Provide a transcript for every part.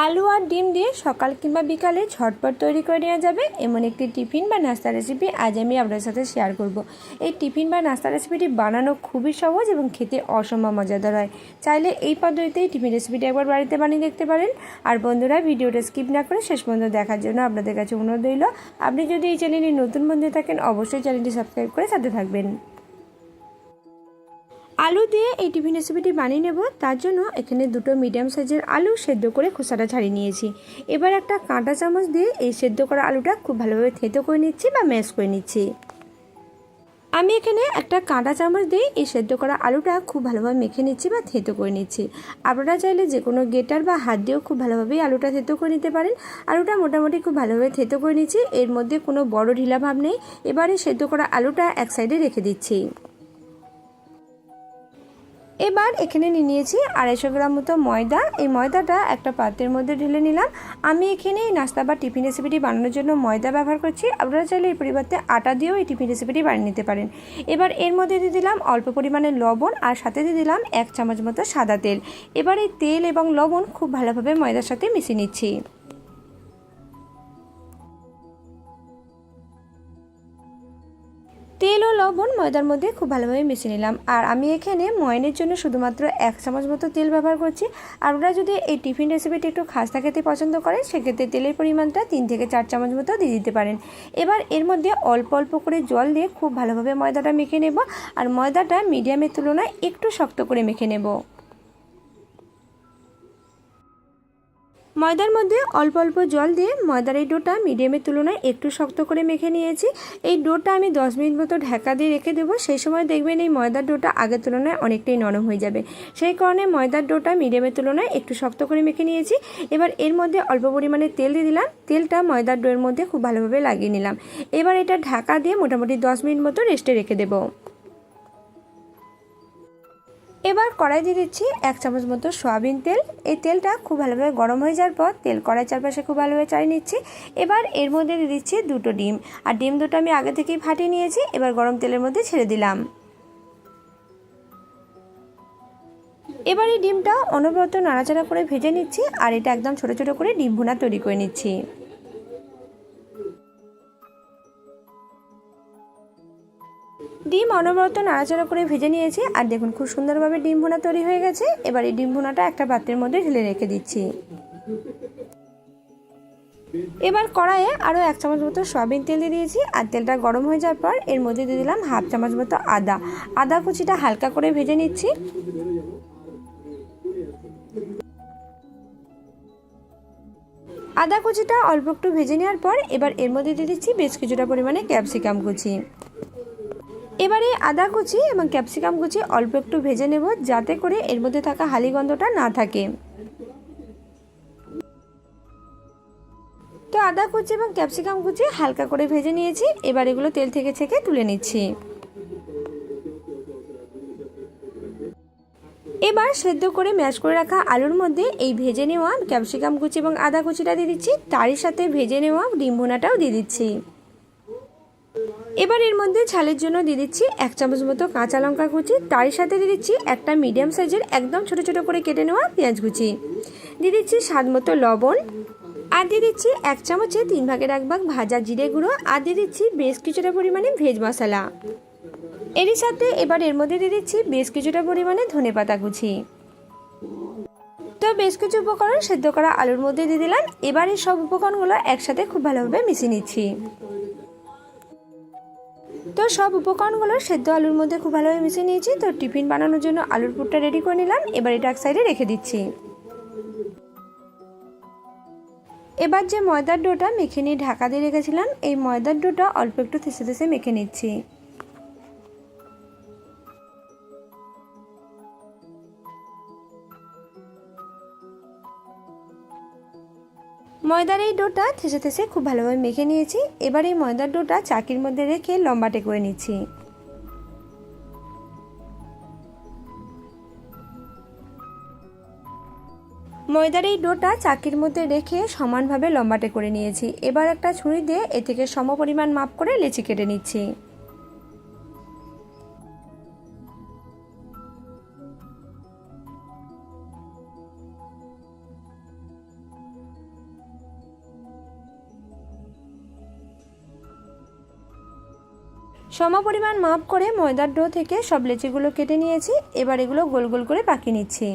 আলু আর ডিম দিয়ে সকাল কিংবা বিকালে ঝটপট তৈরি করে নেওয়া যাবে এমন একটি টিফিন বা নাস্তা রেসিপি আজ আমি আপনাদের সাথে শেয়ার করব। এই টিফিন বা নাস্তা রেসিপিটি বানানো খুবই সহজ এবং খেতে অসম্ভব মজাদার হয়। চাইলে এই পদ্ধতিতে টিফিন রেসিপিটি একবার বাড়িতে বানিয়ে দেখতে পারেন। আর বন্ধুরা, ভিডিওটা স্কিপ না করে শেষ পর্যন্ত দেখার জন্য আপনাদের কাছে অনুরোধ রইল, আপনি যদি এই চ্যানেলে নতুন বন্ধু থাকেন অবশ্যই চ্যানেলটি সাবস্ক্রাইব করে সাথে থাকবেন। আলু দিয়ে এই টিফিন রেসিপিটি বানিয়ে নেব। তার জন্য এখানে দুটো মিডিয়াম সাইজের আলু সেদ্ধ করে খোসাটা ছাড়িয়ে নিয়েছি। এবার একটা কাঁটা চামচ দিয়ে এই সেদ্ধ করা আলুটা খুব ভালোভাবে থেতো করে নিচ্ছি বা ম্যাশ করে নিচ্ছি। আমি এখানে একটা কাঁটা চামচ দিয়ে এই সেদ্ধ করা আলুটা খুব ভালোভাবে মেখে নিচ্ছি বা থেতো করে নিচ্ছি। আপনারা চাইলে যে কোনো গ্রেটার বা হাত দিয়েও খুব ভালোভাবেই আলুটা থেতো করে নিতে পারেন। আলুটা মোটামুটি খুব ভালোভাবে থেতো করে নিচ্ছি, এর মধ্যে কোনো বড় ঢিলা ভাব নেই। এবারে সেদ্ধ করা আলুটা এক সাইডে রেখে দিচ্ছি। এবার এখানে নিয়ে নিয়েছি 250 গ্রাম মতো ময়দা। এই ময়দাটা একটা পাত্রের মধ্যে ঢেলে নিলাম। আমি এখানে নাস্তা বা টিফিন রেসিপিটি বানানোর জন্য ময়দা ব্যবহার করছি। আপনারা চাইলে এর পরিবর্তে আটা দিয়েও এই টিফিন রেসিপিটি বানিয়ে নিতে পারেন। এবার এর মধ্যে দিয়ে দিলাম অল্প পরিমাণে লবণ আর সাথে দিয়ে দিলাম 1 চামচ মতো সাদা তেল। এবার এই তেল এবং লবণ খুব ভালোভাবে ময়দার সাথে মিশিয়ে নিচ্ছি। তেল ও লবণ ময়দার মধ্যে খুব ভালোভাবে মিশিয়ে নিলাম। আর আমি এখানে ময়ানের জন্য শুধুমাত্র 1 চামচ মতো তেল ব্যবহার করছি। আপনারা যদি এই টিফিন রেসিপিটি একটু খাস্তা খেতে পছন্দ করেন সেক্ষেত্রে তেলের পরিমাণটা 3 থেকে 4 চামচ মতো দিয়ে দিতে পারেন। এবার এর মধ্যে অল্প অল্প করে জল দিয়ে খুব ভালোভাবে ময়দাটা মেখে নেব। আর ময়দাটা মিডিয়ামের তুলনায় একটু শক্ত করে মেখে নেব। ময়দার মধ্যে অল্প অল্প জল দিয়ে ময়দার এই ডোটা মিডিয়ামের তুলনায় একটু শক্ত করে মেখে নিয়েছি। এই ডোটা আমি 10 মিনিট মতো ঢাকা দিয়ে রেখে দেবো। সেই সময় দেখবেন এই ময়দার ডোটা আগের তুলনায় অনেকটাই নরম হয়ে যাবে। সেই কারণে ময়দার ডোটা মিডিয়ামের তুলনায় একটু শক্ত করে মেখে নিয়েছি। এবার এর মধ্যে অল্প পরিমাণে তেল দিয়ে দিলাম। তেলটা ময়দার ডোয়ের মধ্যে খুব ভালোভাবে লাগিয়ে নিলাম। এবার এটা ঢাকা দিয়ে মোটামুটি 10 মিনিট মতো রেস্টে রেখে দেবো। এবার কড়াই দিয়ে দিচ্ছি 1 চামচ মতো সয়াবিন তেল। এই তেলটা খুব ভালোভাবে গরম হয়ে যাওয়ার পর তেল কড়াই চারপাশে খুব ভালোভাবে চালিয়ে নিচ্ছি। এবার এর মধ্যে দিয়ে দিচ্ছি দুটো ডিম। আর ডিম দুটো আমি আগে থেকেই ফাটিয়ে নিয়েছি। এবার গরম তেলের মধ্যে ছেড়ে দিলাম। এবার এই ডিমটা অনবরত নাড়াচাড়া করে ভেজে নিচ্ছি। আর এটা একদম ছোট ছোট করে ডিম ভুনা তৈরি করে নিচ্ছি। ডিম অনবরত নাড়াচাড়া করে ভেজে নিয়েছি। আর দেখুন খুব সুন্দরভাবে ডিম ভুনা তৈরি হয়ে গেছে। এবার এই ডিম ভুনাটা একটা পাত্রের মধ্যে ঢেলে রেখে দিচ্ছি। এবার কড়াইয়ে আরও 1 চামচ মতো সয়াবিন তেল দিয়ে দিয়েছি। আর তেলটা গরম হয়ে যাওয়ার পর এর মধ্যে দিয়ে দিলাম 1/2 চামচ মতো আদা কুচিটা হালকা করে ভেজে নিচ্ছি। আদা কুচিটা অল্প একটু ভেজে নেওয়ার পর এবার এর মধ্যে দিয়ে দিচ্ছি বেশ কিছুটা পরিমাণে ক্যাপসিকাম কুচি। এবারে আদা কুচি এবং ক্যাপসিকাম কুচি অল্প একটু ভেজে নেব, যাতে করে এর মধ্যে থাকা হালি গন্ধটা না থাকে। তো আদা কুচি এবং ক্যাপসিকাম কুচি হালকা করে ভেজে নিয়েছি। এবার এগুলো তেল থেকে ছেঁকে তুলে নিচ্ছি। এবার সেদ্ধ করে ম্যাশ করে রাখা আলুর মধ্যে এই ভেজে নেওয়া ক্যাপসিকাম কুচি এবং আদা কুচিটা দিয়ে দিচ্ছি। তারই সাথে ভেজে নেওয়া ডিম ভুনাটাও দিয়ে দিচ্ছি। এবার এর মধ্যে ঝালের জন্য দিয়ে দিচ্ছি 1 চামচ মতো কাঁচা লঙ্কা কুচি। তারই সাথে দিয়ে দিচ্ছি একটা মিডিয়াম সাইজের একদম ছোট ছোট করে কেটে নেওয়া পেঁয়াজ কুচি। দিয়ে দিচ্ছি স্বাদ মতো লবণ। আর দিয়ে দিচ্ছি 1 চামচে 3 ভাগের 1 ভাগ ভাজা জিরে গুঁড়ো। আর দিয়ে দিচ্ছি বেশ কিছুটা পরিমাণে ভেজ মশলা। এরই সাথে এবার এর মধ্যে দিয়ে দিচ্ছি বেশ কিছুটা পরিমাণে ধনেপাতা কুচি। তো বেশ কিছু উপকরণ সেদ্ধ করা আলুর মধ্যে দিয়ে দিলাম। এবার এই সব উপকরণগুলো একসাথে খুব ভালোভাবে মিশিয়ে নিচ্ছি। তো সব উপকরণগুলো সেদ্ধ আলুর মধ্যে খুব ভালোভাবে মিশিয়ে নিয়েছি। তো টিফিন বানানোর জন্য আলুর পুরটা রেডি করে নিলাম। এবার এটা এক সাইডে রেখে দিচ্ছি। এবার যে ময়দার ডোটা মেখে নিয়ে ঢাকা দিয়ে রেখেছিলাম, এই ময়দার ডোটা অল্প একটু থেসে থেসে মেখে নিচ্ছি। ময়দার এই ডোটা থেসে থেসে খুব ভালোভাবে মেখে নিয়েছি। এবার এই ময়দার ডোটা চাকির মধ্যে রেখে লম্বাটে করে নিচ্ছি। ময়দার এই ডোটা চাকির মধ্যে রেখে সমানভাবে লম্বাটে করে নিয়েছি। এবার একটা ছুরি দিয়ে এ থেকে সমপরিমাণ মাপ করে লেচি কেটে নিচ্ছি। সমপরিমাণ মাপ করে ময়দার ডো থেকে সব লেচিগুলো কেটে নিয়েছি। এবার এগুলো গোল গোল করে পাকিয়ে নিচ্ছি।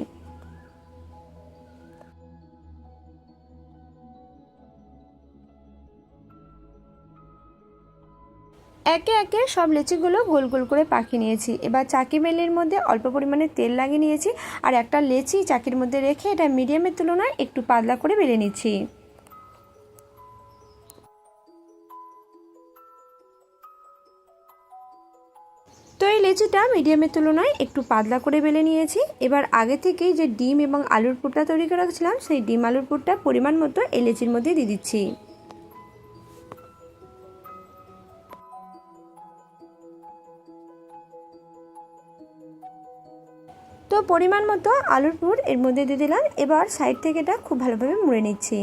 একে একে সব লেচিগুলো গোল গোল করে পাকিয়ে নিয়েছি। এবার চাকি বেলের মধ্যে অল্প পরিমাণে তেল লাগিয়ে নিয়েছি আর একটা লেচি চাকির মধ্যে রেখে এটা মিডিয়ামের তুলনায় একটু পাতলা করে বেলে নিচ্ছি। তো এই লেচিটা মিডিয়ামের তুলনায় একটু পাতলা করে বেলে নিয়েছি। এবার আগে থেকেই যে ডিম এবং আলুর পুরটা তৈরি করে রাখছিলাম সেই ডিম আলুর পুরটা পরিমাণ মতো এই লেচির মধ্যে দিয়ে দিচ্ছি। তো পরিমাণ মতো আলুর পুর এর মধ্যে দিয়ে দিলাম। এবার সাইড থেকে এটা খুব ভালোভাবে মুড়ে নিচ্ছি।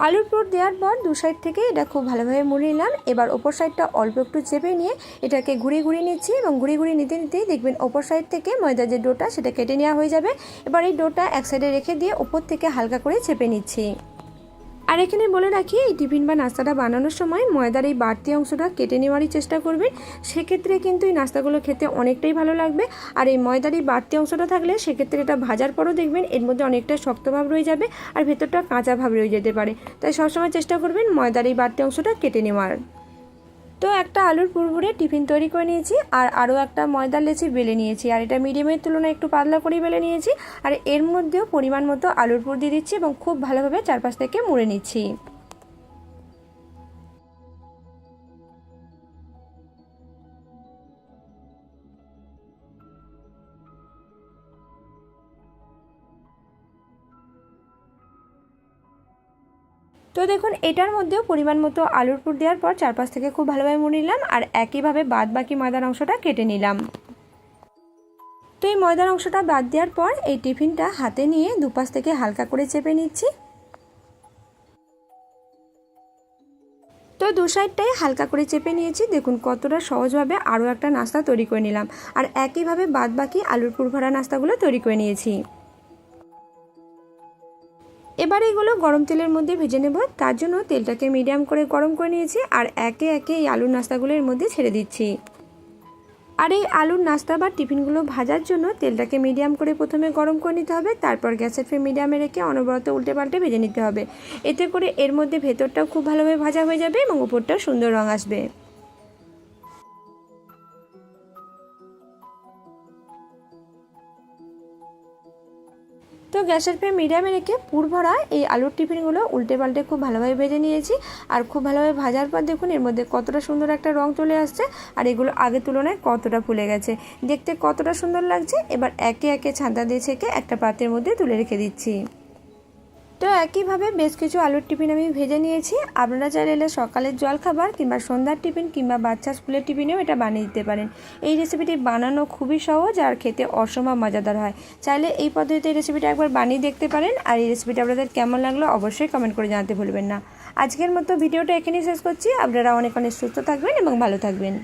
আলুর পুর দেওয়ার পর দু সাইড থেকে এটা খুব ভালোভাবে মুড়ে নিলাম। এবার ওপর সাইডটা অল্প একটু চেপে নিয়ে এটাকে ঘুরিয়ে ঘুরিয়ে নিচ্ছি এবং ঘুরিয়ে ঘুরিয়ে নিতে নিতেই দেখবেন ওপর সাইড থেকে ময়দার যে ডোটা সেটা কেটে নেওয়া হয়ে যাবে। এবার এই ডোটা এক সাইডে রেখে দিয়ে ওপর থেকে হালকা করে চেপে নিচ্ছি। আর এখানে বলে রাখি, এই টিফিন বা নাস্তাটা বানানোর সময় ময়দার এই বাড়তি অংশটা কেটে নেওয়ারই চেষ্টা করবেন। সেক্ষেত্রে কিন্তু এই নাস্তাগুলো খেতে অনেকটাই ভালো লাগবে। আর এই ময়দার এই বাড়তি অংশটা থাকলে সেক্ষেত্রে এটা ভাজার পরও দেখবেন এর মধ্যে অনেকটা শক্ত ভাব রয়ে যাবে আর ভেতরটা কাঁচা ভাব রয়ে যেতে পারে। তাই সবসময় চেষ্টা করবেন ময়দার এই বাড়তি অংশটা কেটে নেওয়ার। তো একটা আলুর পুর ভরে টিফিন তৈরি করে নিয়েছি আর আরও একটা ময়দার লেচি বেলে নিয়েছি আর এটা মিডিয়ামের তুলনায় একটু পাতলা করে বেলে নিয়েছি। আর এর মধ্যেও পরিমাণ মতো আলুর পুর দিয়ে দিচ্ছি এবং খুব ভালোভাবে চারপাশ থেকে মুড়ে নিচ্ছি। তো দেখুন এটার মধ্যেও পরিমাণ মতো আলুর পুর দেওয়ার পর চারপাশ থেকে খুব ভালোভাবে মুড়ে নিলাম আর একইভাবে বাদ বাকি ময়দার অংশটা কেটে নিলাম। তো এই ময়দার অংশটা বাদ দেওয়ার পর এই টিফিনটা হাতে নিয়ে দুপাশ থেকে হালকা করে চেপে নিচ্ছি। তো দু সাইডটাই হালকা করে চেপে নিয়েছি। দেখুন কতটা সহজভাবে আরও একটা নাস্তা তৈরি করে নিলাম আর একইভাবে বাদ বাকি আলুর পুর ভরা নাস্তাগুলো তৈরি করে নিয়েছি। এবার এগুলো গরম তেলের মধ্যে ভেজে নেব। তার জন্য তেলটাকে মিডিয়াম করে গরম করে নিয়েছি আর একে একে এই আলুর নাস্তাগুলো এর মধ্যে ছেড়ে দিচ্ছি। আর এই আলুর নাস্তা বা টিফিনগুলো ভাজার জন্য তেলটাকে মিডিয়াম করে প্রথমে গরম করে নিতে হবে, তারপর গ্যাসের ফ্লেম মিডিয়ামে রেখে অনবরত উল্টে পাল্টে ভেজে নিতে হবে। এতে করে এর মধ্যে ভেতরটাও খুব ভালোভাবে ভাজা হয়ে যাবে এবং উপরটাও সুন্দর রং আসবে। তো গ্যাসের ফ্লেম মিডিয়ামে রেখে পুর ভরা এই আলুর টিফিনগুলো উল্টে পাল্টে খুব ভালোভাবে ভেজে নিয়েছি। আর খুব ভালোভাবে ভাজার পর দেখুন এর মধ্যে কতটা সুন্দর একটা রং চলে আসছে আর এগুলো আগের তুলনায় কতটা ফুলে গেছে, দেখতে কতটা সুন্দর লাগছে। এবার একে একে ছাঁদা দিয়ে ছেঁকে একটা পাত্রের মধ্যে তুলে রেখে দিচ্ছি। তো একইভাবে বেশ কিছু আলুর টিফিন আমি ভেজে নিয়েছি। আপনারা চাইলে সকালের জলখাবার কিংবা সন্ধ্যার টিফিন কিংবা বাচ্চা স্কুলের টিফিনেও এটা বানিয়ে দিতে পারেন। এই রেসিপিটি বানানো খুবই সহজ আর খেতে অসম্ভব মজাদার হয়। চাইলে এই পদ্ধতিতে এই রেসিপিটা একবার বানিয়ে দেখতে পারেন। আর এই রেসিপিটা আপনাদের কেমন লাগলো অবশ্যই কমেন্ট করে জানাতে ভুলবেন না। আজকের মতো ভিডিওটা এখানেই শেষ করছি। আপনারা অনেক অনেক সুস্থ থাকবেন এবং ভালো থাকবেন।